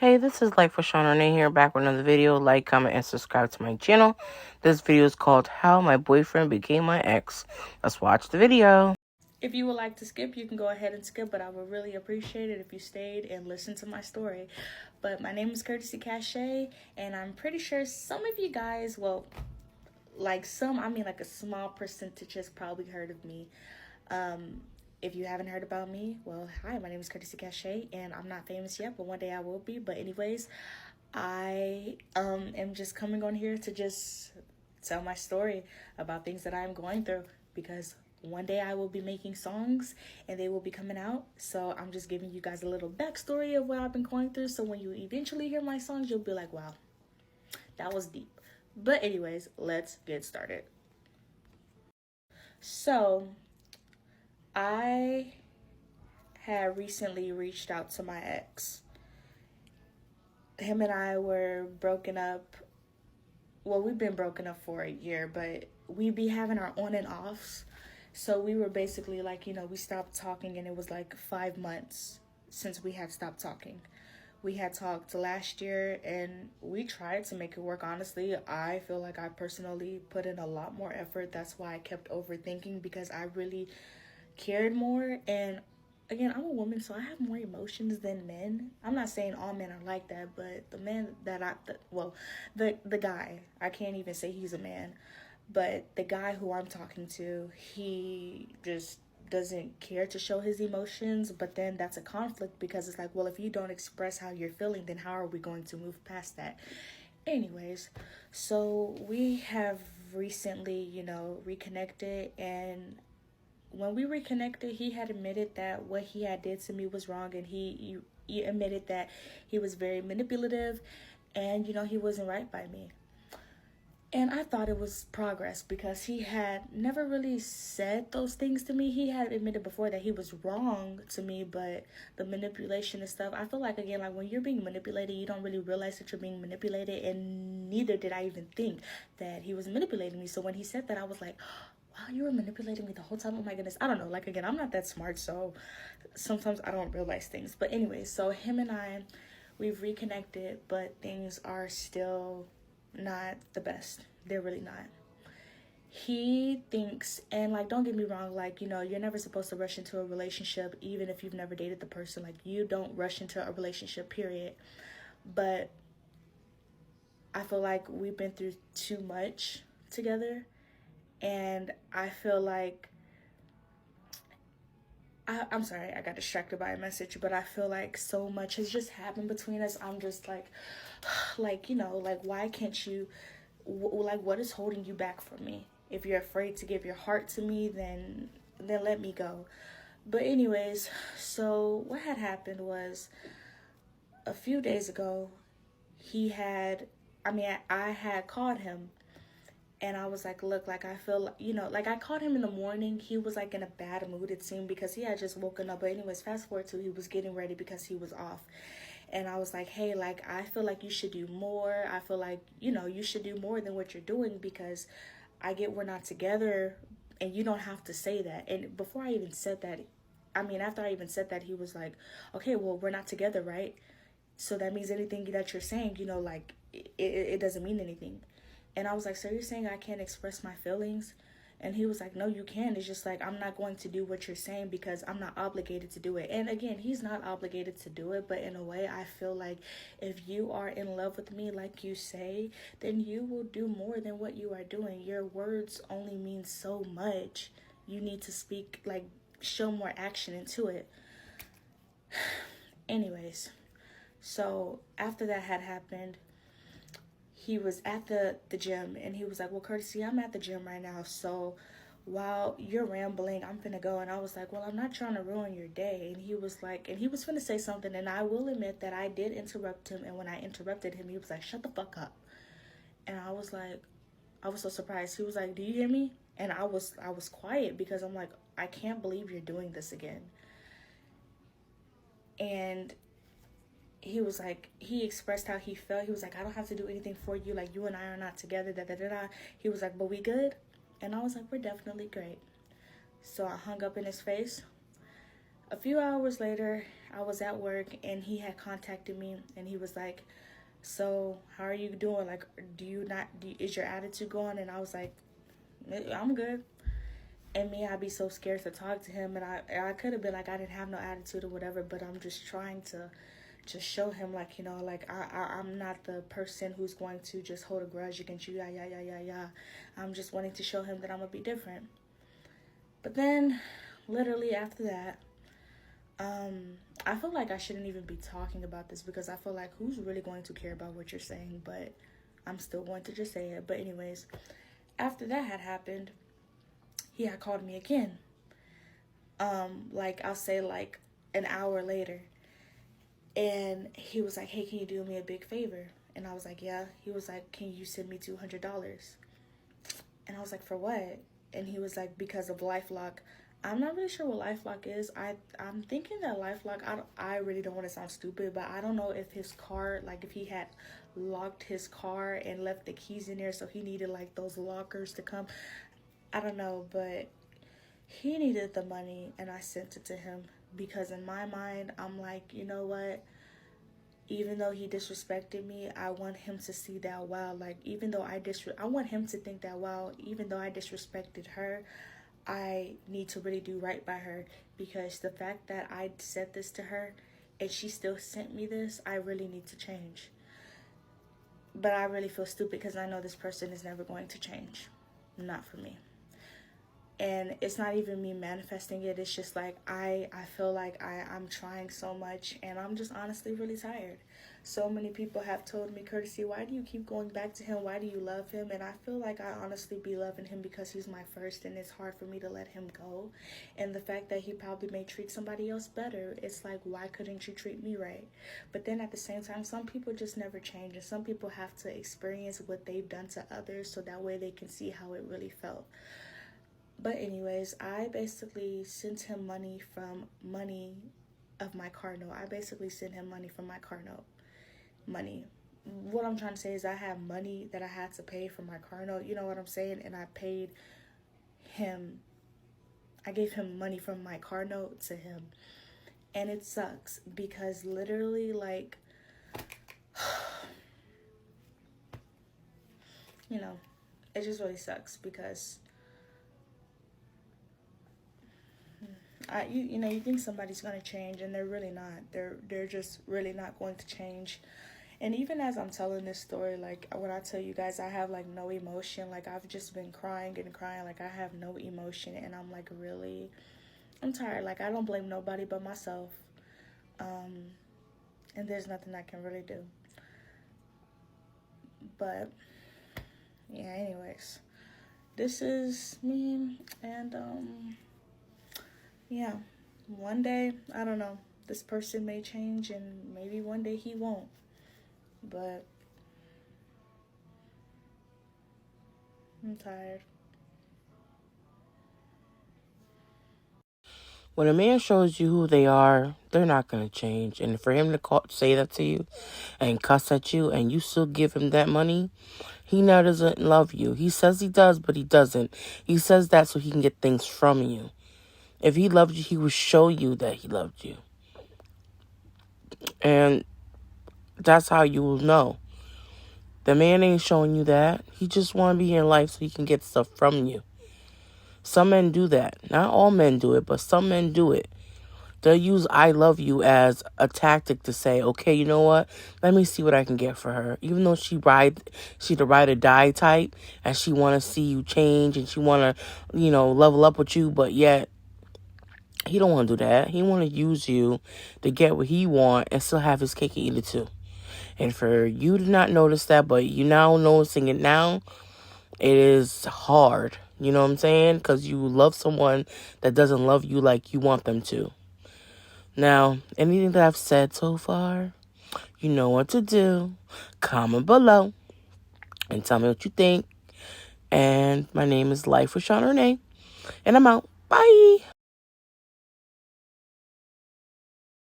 Hey, this is Life with Sean Renee here, back with another video. Like, comment, and subscribe to my channel. This video is called How My Boyfriend Became My Ex. Let's watch the video. If you would like to skip, you can go ahead and skip, but I would really appreciate it if you stayed and listened to my story. But my name is Courtesy Cachet, and I'm pretty sure some of you guys, well, like a small percentage has probably heard of me. If you haven't heard about me, well, hi, my name is Courtesy Cachet, and I'm not famous yet, but one day I will be. But anyways, I am just coming on here to just tell my story about things that I'm going through, because one day I will be making songs and they will be coming out. So I'm just giving you guys a little backstory of what I've been going through. So when you eventually hear my songs, you'll be like, wow, that was deep. But anyways, let's get started. So I had recently reached out to my ex. Him and I were broken up. Well, we've been broken up for a year, but we be having our on and offs. So we were basically like, we stopped talking, and it was like 5 months since we had stopped talking. We had talked last year and we tried to make it work. Honestly, I feel like I personally put in a lot more effort. That's why I kept overthinking, because I really cared more. And again, I'm a woman, so I have more emotions than men. I'm not saying all men are like that, but the man that the guy, I can't even say he's a man, but the guy who I'm talking to, he just doesn't care to show his emotions. But then that's a conflict, because it's like, well, if you don't express how you're feeling, then how are we going to move past that? Anyways, so we have recently, reconnected, and when we reconnected, he had admitted that what he had did to me was wrong, and he admitted that he was very manipulative, and he wasn't right by me. And I thought it was progress, because he had never really said those things to me. He had admitted before that he was wrong to me, but the manipulation and stuff, I feel like, again, like when you're being manipulated, you don't really realize that you're being manipulated, and neither did I even think that he was manipulating me. So when he said that, I was like, wow, you were manipulating me the whole time? Oh my goodness. I don't know. Like, again, I'm not that smart, so sometimes I don't realize things. But anyway, so him and I, we've reconnected, but things are still not the best. They're really not. He thinks, and like, don't get me wrong, like, you're never supposed to rush into a relationship, even if you've never dated the person. Like, you don't rush into a relationship, period. But I feel like we've been through too much together, and I feel like I'm sorry, I got distracted by a message, but I feel like so much has just happened between us. I'm just like, why can't you, what is holding you back from me? If you're afraid to give your heart to me, then let me go. But anyways, so what had happened was, a few days ago, I had called him, and I was like, look, like, I feel, like, I called him in the morning. He was like in a bad mood, it seemed, because he had just woken up. But anyways, fast forward to, he was getting ready because he was off. And I was like, hey, like, I feel like you should do more. I feel like, you should do more than what you're doing, because I get we're not together, and you don't have to say that. And before I even said that, after I even said that, he was like, okay, well, we're not together, right? So that means anything that you're saying, like, it doesn't mean anything. And I was like, so you're saying I can't express my feelings? And he was like, no, you can. It's just like, I'm not going to do what you're saying, because I'm not obligated to do it. And again, he's not obligated to do it. But in a way, I feel like if you are in love with me, like you say, then you will do more than what you are doing. Your words only mean so much. You need to speak, like, show more action into it. Anyways, so after that had happened, he was at the gym, and he was like, well, Courtesy, I'm at the gym right now, so while you're rambling, I'm finna go. And I was like, well, I'm not trying to ruin your day. And he was like, and he was finna say something, and I will admit that I did interrupt him. And when I interrupted him, he was like, shut the fuck up. And I was like, I was so surprised. He was like, do you hear me? And I was quiet, because I'm like, I can't believe you're doing this again. And he was like, he expressed how he felt. He was like, I don't have to do anything for you. Like, you and I are not together, da da da da. He was like, but we good? And I was like, we're definitely great. So I hung up in his face. A few hours later, I was at work and he had contacted me and he was like, so how are you doing? Like, is your attitude going? And I was like, I'm good. And me, I'd be so scared to talk to him, and I could have been like I didn't have no attitude or whatever, but I'm just trying to just show him, like, you know, like I'm not the person who's going to just hold a grudge against you, yeah. I'm just wanting to show him that I'm gonna be different. But then, literally after that, I feel like I shouldn't even be talking about this because I feel like who's really going to care about what you're saying, but I'm still going to just say it. But anyways, after that had happened, he had called me again. Like I'll say like an hour later. And he was like, hey, can you do me a big favor? And I was like, yeah. He was like, can you send me $200? And I was like, for what? And he was like, because of LifeLock. I'm not really sure what LifeLock is. I'm thinking that LifeLock, I really don't want to sound stupid, but I don't know if his car, like if he had locked his car and left the keys in there, so he needed like those lockers to come. I don't know, but he needed the money and I sent it to him because in my mind, I'm like, you know what? Even though he disrespected me, I want him to see that, wow, like even though I want him to think that, wow, even though I disrespected her, I need to really do right by her, because the fact that I said this to her and she still sent me this, I really need to change. But I really feel stupid because I know this person is never going to change. Not for me. And it's not even me manifesting it. It's just like I feel like I'm trying so much and I'm just honestly really tired. So many people have told me, Courtesy, why do you keep going back to him? Why do you love him? And I feel like I honestly be loving him because he's my first and it's hard for me to let him go. And the fact that he probably may treat somebody else better, it's like, why couldn't you treat me right? But then at the same time, some people just never change, and some people have to experience what they've done to others so that way they can see how it really felt. But anyways, I basically sent him money of my car note. I basically sent him money from my car note. Money. What I'm trying to say is I have money that I had to pay for my car note. You know what I'm saying? And I paid him. I gave him money from my car note to him. And it sucks because literally, like, you know, it just really sucks because you think somebody's going to change, and they're really not. They're just really not going to change. And even as I'm telling this story, like when I tell you guys I have like no emotion, like I've just been crying and crying, like I have no emotion, and I'm like, really, I'm tired. Like I don't blame nobody but myself. And there's nothing I can really do. But yeah, anyways, this is me, and yeah, one day, I don't know, this person may change and maybe one day he won't. But I'm tired. When a man shows you who they are, they're not going to change. And for him to say that to you and cuss at you and you still give him that money, he now doesn't love you. He says he does, but he doesn't. He says that so he can get things from you. If he loved you, he would show you that he loved you. And that's how you will know. The man ain't showing you that. He just want to be in your life so he can get stuff from you. Some men do that. Not all men do it, but some men do it. They'll use I love you as a tactic to say, okay, you know what? Let me see what I can get for her. Even though she the ride or die type and she want to see you change and she want to, level up with you, but yet he don't want to do that. He want to use you to get what he want and still have his cake and eat it too. And for you to not notice that, but you now noticing it now, it is hard. You know what I'm saying? Because you love someone that doesn't love you like you want them to. Now, anything that I've said so far, you know what to do. Comment below and tell me what you think. And my name is Life with Sean Renee. And I'm out. Bye.